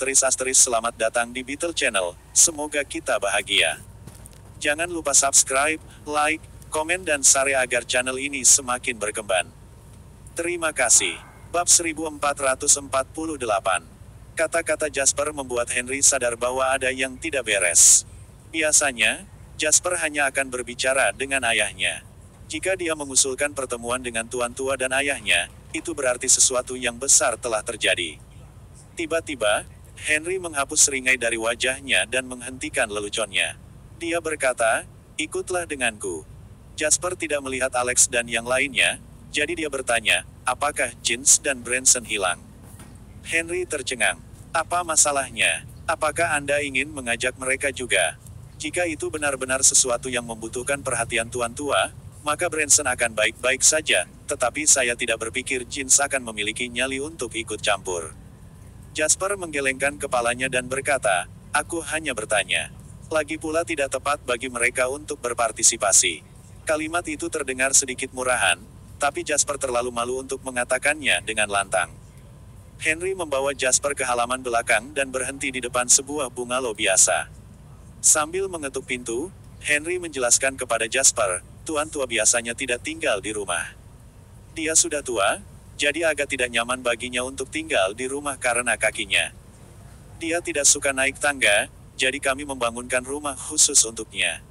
Selamat datang di Beetle Channel, semoga kita bahagia. Jangan lupa subscribe, like, komen dan share agar channel ini semakin berkembang. Terima kasih. Bab 1448. Kata-kata Jasper membuat Henry sadar bahwa ada yang tidak beres. Biasanya, Jasper hanya akan berbicara dengan ayahnya. Jika dia mengusulkan pertemuan dengan tuan tua dan ayahnya, itu berarti sesuatu yang besar telah terjadi. Tiba-tiba, Henry menghapus seringai dari wajahnya dan menghentikan leluconnya. Dia berkata, "Ikutlah denganku." Jasper tidak melihat Alex dan yang lainnya, jadi dia bertanya, apakah Giles dan Branson hilang? Henry tercengang. Apa masalahnya? Apakah Anda ingin mengajak mereka juga? Jika itu benar-benar sesuatu yang membutuhkan perhatian tuan tua, maka Branson akan baik-baik saja, tetapi saya tidak berpikir Giles akan memiliki nyali untuk ikut campur. Jasper menggelengkan kepalanya dan berkata, "Aku hanya bertanya. Lagi pula tidak tepat bagi mereka untuk berpartisipasi." Kalimat itu terdengar sedikit murahan, tapi Jasper terlalu malu untuk mengatakannya dengan lantang. Henry membawa Jasper ke halaman belakang dan berhenti di depan sebuah bungalow biasa. Sambil mengetuk pintu, Henry menjelaskan kepada Jasper, tuan tua biasanya tidak tinggal di rumah. Dia sudah tua, jadi agak tidak nyaman baginya untuk tinggal di rumah karena kakinya. Dia tidak suka naik tangga, jadi kami membangunkan rumah khusus untuknya.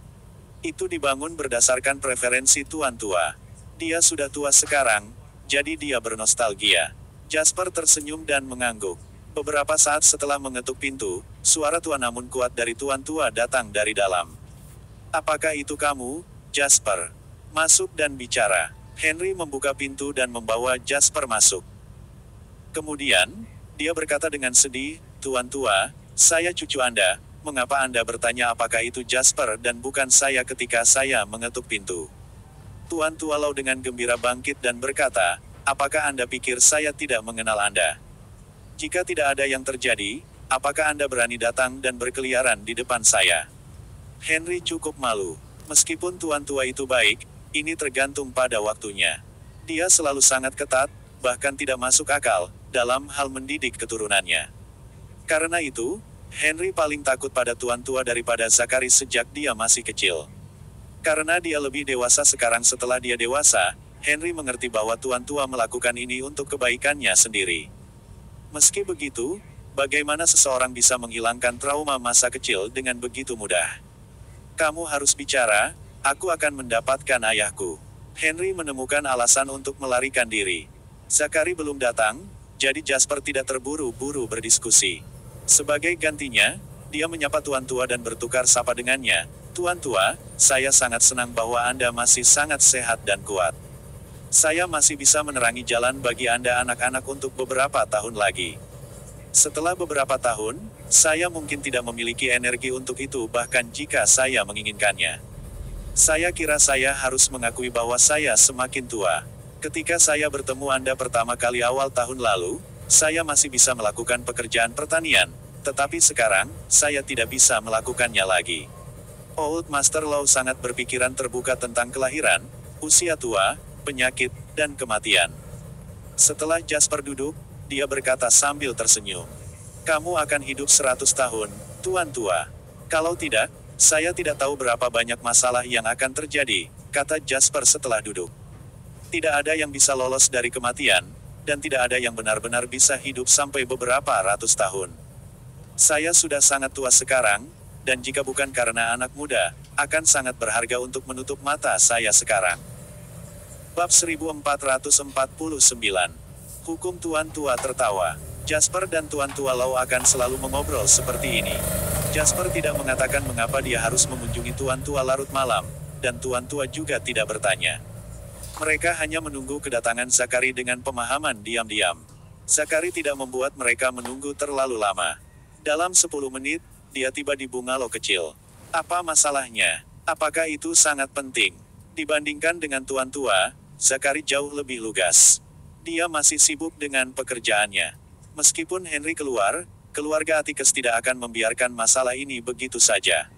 Itu dibangun berdasarkan preferensi tuan tua. Dia sudah tua sekarang, jadi dia bernostalgia. Jasper tersenyum dan mengangguk. Beberapa saat setelah mengetuk pintu, suara tua namun kuat dari tuan tua datang dari dalam. "Apakah itu kamu, Jasper? Masuk dan bicara." Henry membuka pintu dan membawa Jasper masuk. Kemudian, dia berkata dengan sedih, "Tuan tua, saya cucu Anda, mengapa Anda bertanya apakah itu Jasper dan bukan saya ketika saya mengetuk pintu?" Tuan tua Lau dengan gembira bangkit dan berkata, "Apakah Anda pikir saya tidak mengenal Anda? Jika tidak ada yang terjadi, apakah Anda berani datang dan berkeliaran di depan saya?" Henry cukup malu. Meskipun tuan tua itu baik, ini tergantung pada waktunya. Dia selalu sangat ketat, bahkan tidak masuk akal, dalam hal mendidik keturunannya. Karena itu, Henry paling takut pada tuan tua daripada Zachary sejak dia masih kecil. Karena dia lebih dewasa sekarang setelah dia dewasa, Henry mengerti bahwa tuan tua melakukan ini untuk kebaikannya sendiri. Meski begitu, bagaimana seseorang bisa menghilangkan trauma masa kecil dengan begitu mudah? "Kamu harus bicara, aku akan mendapatkan ayahku." Henry menemukan alasan untuk melarikan diri. Zachary belum datang, jadi Jasper tidak terburu-buru berdiskusi. Sebagai gantinya, dia menyapa tuan tua dan bertukar sapa dengannya, "Tuan tua, saya sangat senang bahwa Anda masih sangat sehat dan kuat. Saya masih bisa menerangi jalan bagi Anda anak-anak untuk beberapa tahun lagi. Setelah beberapa tahun, saya mungkin tidak memiliki energi untuk itu bahkan jika saya menginginkannya. Saya kira saya harus mengakui bahwa saya semakin tua. Ketika saya bertemu Anda pertama kali awal tahun lalu, saya masih bisa melakukan pekerjaan pertanian, tetapi sekarang, saya tidak bisa melakukannya lagi." Old Master Lau sangat berpikiran terbuka tentang kelahiran, usia tua, penyakit, dan kematian. Setelah Jasper duduk, dia berkata sambil tersenyum, "Kamu akan hidup 100 tahun, tuan tua. Kalau tidak, saya tidak tahu berapa banyak masalah yang akan terjadi," kata Jasper setelah duduk. "Tidak ada yang bisa lolos dari kematian, dan tidak ada yang benar-benar bisa hidup sampai beberapa ratus tahun. Saya sudah sangat tua sekarang, dan jika bukan karena anak muda, akan sangat berharga untuk menutup mata saya sekarang." Bab 1449. Hukum tuan tua tertawa. Jasper dan tuan tua Lau akan selalu mengobrol seperti ini. Jasper tidak mengatakan mengapa dia harus mengunjungi tuan tua larut malam, dan tuan tua juga tidak bertanya. Mereka hanya menunggu kedatangan Zachary dengan pemahaman diam-diam. Zachary tidak membuat mereka menunggu terlalu lama. Dalam 10 menit, dia tiba di bungalow kecil. Apa masalahnya? Apakah itu sangat penting? Dibandingkan dengan tuan tua, Zachary jauh lebih lugas. Dia masih sibuk dengan pekerjaannya. Meskipun Henry keluar, keluarga Atticus tidak akan membiarkan masalah ini begitu saja.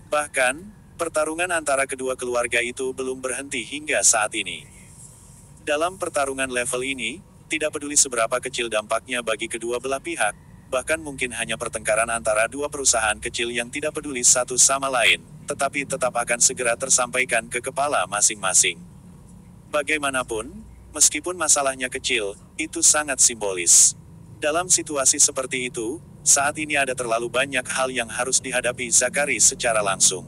Bahkan, pertarungan antara kedua keluarga itu belum berhenti hingga saat ini. Dalam pertarungan level ini, tidak peduli seberapa kecil dampaknya bagi kedua belah pihak, bahkan mungkin hanya pertengkaran antara dua perusahaan kecil yang tidak peduli satu sama lain, tetapi tetap akan segera tersampaikan ke kepala masing-masing. Bagaimanapun, meskipun masalahnya kecil, itu sangat simbolis. Dalam situasi seperti itu, saat ini ada terlalu banyak hal yang harus dihadapi Zachary secara langsung.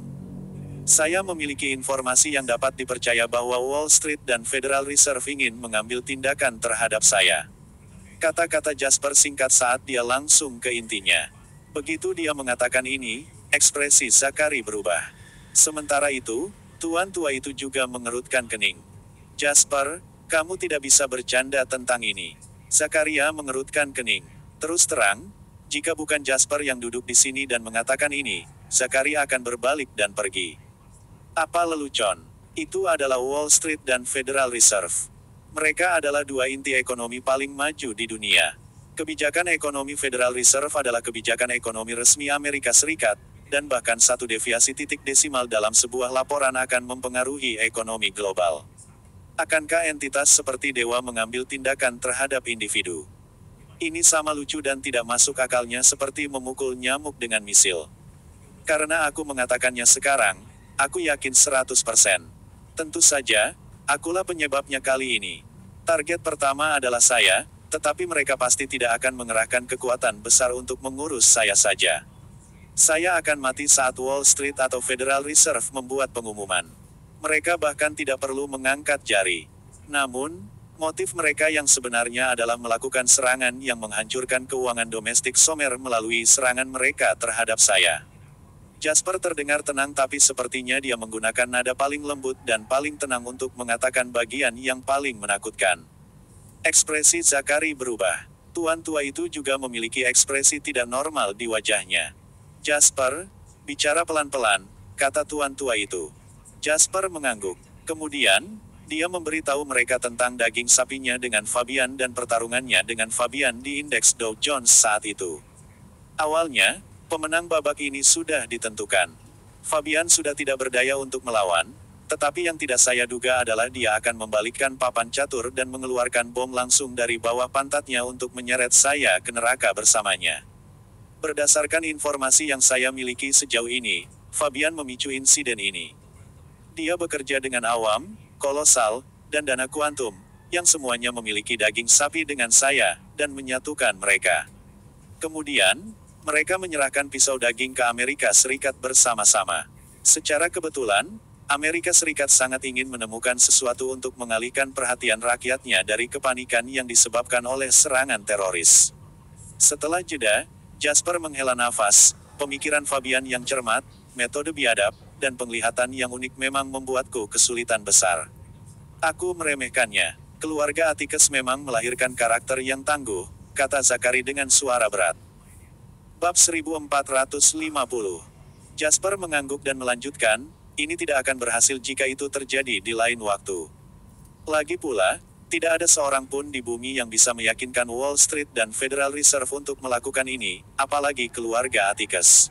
Saya memiliki informasi yang dapat dipercaya bahwa Wall Street dan Federal Reserve ingin mengambil tindakan terhadap saya. Kata-kata Jasper singkat saat dia langsung ke intinya. Begitu dia mengatakan ini, ekspresi Zachary berubah. Sementara itu, tuan tua itu juga mengerutkan kening. Jasper, kamu tidak bisa bercanda tentang ini. Zakaria mengerutkan kening. Terus terang, jika bukan Jasper yang duduk di sini dan mengatakan ini, Zakaria akan berbalik dan pergi. Apa lelucon? Itu adalah Wall Street dan Federal Reserve. Mereka adalah dua inti ekonomi paling maju di dunia. Kebijakan ekonomi Federal Reserve adalah kebijakan ekonomi resmi Amerika Serikat, dan bahkan satu deviasi titik desimal dalam sebuah laporan akan mempengaruhi ekonomi global. Akankah entitas seperti dewa mengambil tindakan terhadap individu? Ini sama lucu dan tidak masuk akalnya seperti memukul nyamuk dengan misil. Karena aku mengatakannya sekarang, aku yakin 100%. Tentu saja, akulah penyebabnya kali ini. Target pertama adalah saya, tetapi mereka pasti tidak akan mengerahkan kekuatan besar untuk mengurus saya saja. Saya akan mati saat Wall Street atau Federal Reserve membuat pengumuman. Mereka bahkan tidak perlu mengangkat jari. Namun, motif mereka yang sebenarnya adalah melakukan serangan yang menghancurkan keuangan domestik Somer melalui serangan mereka terhadap saya. Jasper terdengar tenang tapi sepertinya dia menggunakan nada paling lembut dan paling tenang untuk mengatakan bagian yang paling menakutkan. Ekspresi Zachary berubah. Tuan tua itu juga memiliki ekspresi tidak normal di wajahnya. Jasper, bicara pelan-pelan, kata tuan tua itu. Jasper mengangguk. Kemudian, dia memberitahu mereka tentang daging sapinya dengan Fabian dan pertarungannya dengan Fabian di indeks Dow Jones saat itu. Awalnya, pemenang babak ini sudah ditentukan. Fabian sudah tidak berdaya untuk melawan, tetapi yang tidak saya duga adalah dia akan membalikkan papan catur dan mengeluarkan bom langsung dari bawah pantatnya untuk menyeret saya ke neraka bersamanya. Berdasarkan informasi yang saya miliki sejauh ini, Fabian memicu insiden ini. Dia bekerja dengan awam, kolosal, dan dana kuantum, yang semuanya memiliki daging sapi dengan saya, dan menyatukan mereka. Kemudian, mereka menyerahkan pisau daging ke Amerika Serikat bersama-sama. Secara kebetulan, Amerika Serikat sangat ingin menemukan sesuatu untuk mengalihkan perhatian rakyatnya dari kepanikan yang disebabkan oleh serangan teroris. Setelah jeda, Jasper menghela nafas. Pemikiran Fabian yang cermat, metode biadab, dan penglihatan yang unik memang membuatku kesulitan besar. Aku meremehkannya. Keluarga Atticus memang melahirkan karakter yang tangguh, kata Zachary dengan suara berat. Bab 1450. Jasper mengangguk dan melanjutkan, ini tidak akan berhasil jika itu terjadi di lain waktu. Lagi pula, tidak ada seorang pun di bumi yang bisa meyakinkan Wall Street dan Federal Reserve untuk melakukan ini, apalagi keluarga Atticus.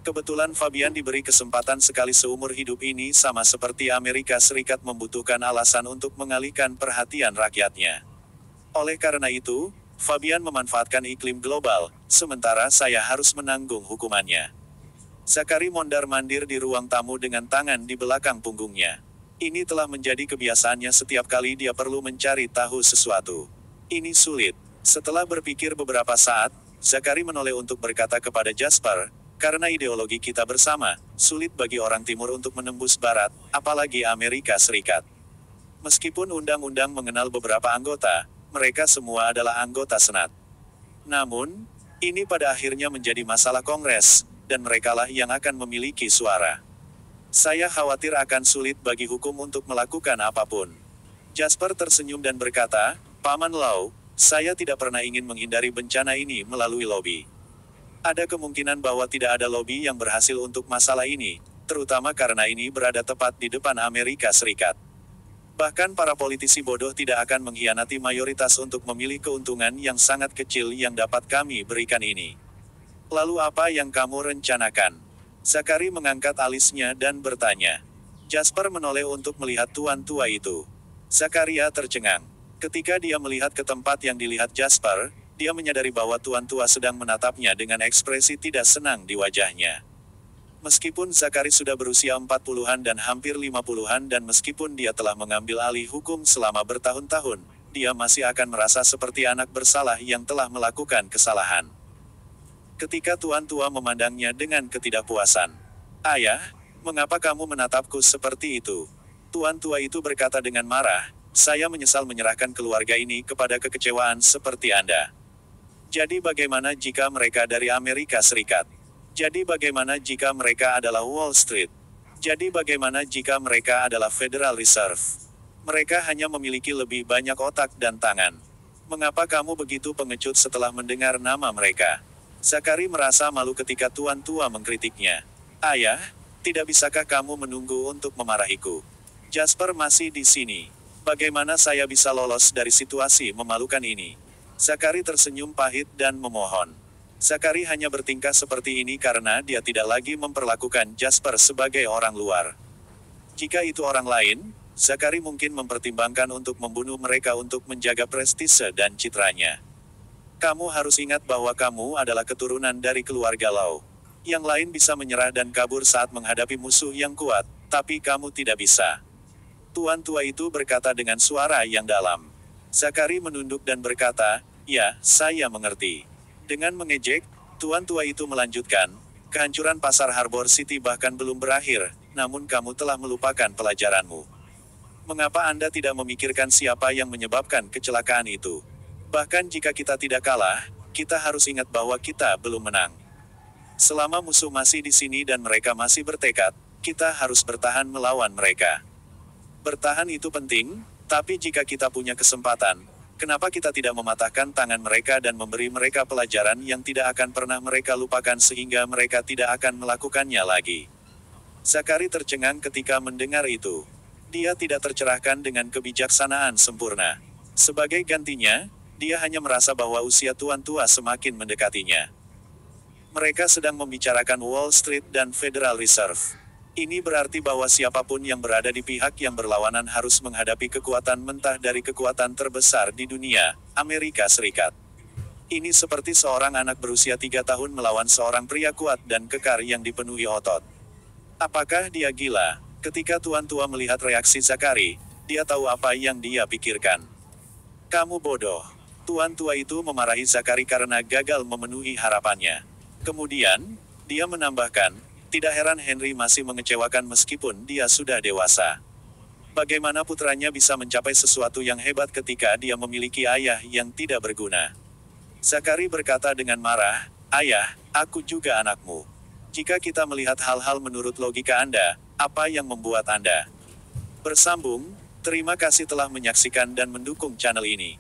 Kebetulan Fabian diberi kesempatan sekali seumur hidup ini sama seperti Amerika Serikat membutuhkan alasan untuk mengalihkan perhatian rakyatnya. Oleh karena itu, Fabian memanfaatkan iklim global, sementara saya harus menanggung hukumannya. Zachary mondar-mandir di ruang tamu dengan tangan di belakang punggungnya. Ini telah menjadi kebiasaannya setiap kali dia perlu mencari tahu sesuatu. Ini sulit. Setelah berpikir beberapa saat, Zachary menoleh untuk berkata kepada Jasper, karena ideologi kita bersama, sulit bagi orang timur untuk menembus barat, apalagi Amerika Serikat. Meskipun undang-undang mengenal beberapa anggota, mereka semua adalah anggota Senat. Namun, ini pada akhirnya menjadi masalah Kongres, dan merekalah yang akan memiliki suara. Saya khawatir akan sulit bagi hukum untuk melakukan apapun. Jasper tersenyum dan berkata, Paman Lau, saya tidak pernah ingin menghindari bencana ini melalui lobi. Ada kemungkinan bahwa tidak ada lobi yang berhasil untuk masalah ini, terutama karena ini berada tepat di depan Amerika Serikat. Bahkan para politisi bodoh tidak akan mengkhianati mayoritas untuk memilih keuntungan yang sangat kecil yang dapat kami berikan ini. Lalu apa yang kamu rencanakan? Zachary mengangkat alisnya dan bertanya. Jasper menoleh untuk melihat tuan tua itu. Zakaria tercengang. Ketika dia melihat ke tempat yang dilihat Jasper, Dia menyadari bahwa tuan tua sedang menatapnya dengan ekspresi tidak senang di wajahnya. Meskipun Zachary sudah berusia 40-an dan hampir 50-an dan meskipun dia telah mengambil alih hukum selama bertahun-tahun, dia masih akan merasa seperti anak bersalah yang telah melakukan kesalahan. Ketika tuan tua memandangnya dengan ketidakpuasan. "Ayah, mengapa kamu menatapku seperti itu?" Tuan tua itu berkata dengan marah, "Saya menyesal menyerahkan keluarga ini kepada kekecewaan seperti Anda. Jadi bagaimana jika mereka dari Amerika Serikat? Jadi bagaimana jika mereka adalah Wall Street? Jadi bagaimana jika mereka adalah Federal Reserve? Mereka hanya memiliki lebih banyak otak dan tangan. Mengapa kamu begitu pengecut setelah mendengar nama mereka?" Zachary merasa malu ketika tuan tua mengkritiknya. "Ayah, tidak bisakah kamu menunggu untuk memarahiku? Jasper masih di sini. Bagaimana saya bisa lolos dari situasi memalukan ini?" Zachary tersenyum pahit dan memohon. Zachary hanya bertingkah seperti ini karena dia tidak lagi memperlakukan Jasper sebagai orang luar. Jika itu orang lain, Zachary mungkin mempertimbangkan untuk membunuh mereka untuk menjaga prestise dan citranya. "Kamu harus ingat bahwa kamu adalah keturunan dari keluarga Lau. Yang lain bisa menyerah dan kabur saat menghadapi musuh yang kuat, tapi kamu tidak bisa." Tuan tua itu berkata dengan suara yang dalam. Zachary menunduk dan berkata, "Ya, saya mengerti." Dengan mengejek, tuan tua itu melanjutkan, "Kehancuran pasar Harbor City bahkan belum berakhir, namun kamu telah melupakan pelajaranmu. Mengapa Anda tidak memikirkan siapa yang menyebabkan kecelakaan itu? Bahkan jika kita tidak kalah, kita harus ingat bahwa kita belum menang. Selama musuh masih di sini dan mereka masih bertekad, kita harus bertahan melawan mereka. Bertahan itu penting, tapi jika kita punya kesempatan, kenapa kita tidak mematahkan tangan mereka dan memberi mereka pelajaran yang tidak akan pernah mereka lupakan sehingga mereka tidak akan melakukannya lagi?" Zachary tercengang ketika mendengar itu. Dia tidak tercerahkan dengan kebijaksanaan sempurna. Sebagai gantinya, dia hanya merasa bahwa usia tuan tua semakin mendekatinya. Mereka sedang membicarakan Wall Street dan Federal Reserve. Ini berarti bahwa siapapun yang berada di pihak yang berlawanan harus menghadapi kekuatan mentah dari kekuatan terbesar di dunia, Amerika Serikat. Ini seperti seorang anak berusia 3 tahun melawan seorang pria kuat dan kekar yang dipenuhi otot. Apakah dia gila? Ketika tuan tua melihat reaksi Zachary, dia tahu apa yang dia pikirkan. "Kamu bodoh." Tuan tua itu memarahi Zachary karena gagal memenuhi harapannya. Kemudian, dia menambahkan, "Tidak heran Henry masih mengecewakan meskipun dia sudah dewasa. Bagaimana putranya bisa mencapai sesuatu yang hebat ketika dia memiliki ayah yang tidak berguna?" Zachary berkata dengan marah, "Ayah, aku juga anakmu. Jika kita melihat hal-hal menurut logika Anda, apa yang membuat Anda?" Bersambung, terima kasih telah menyaksikan dan mendukung channel ini.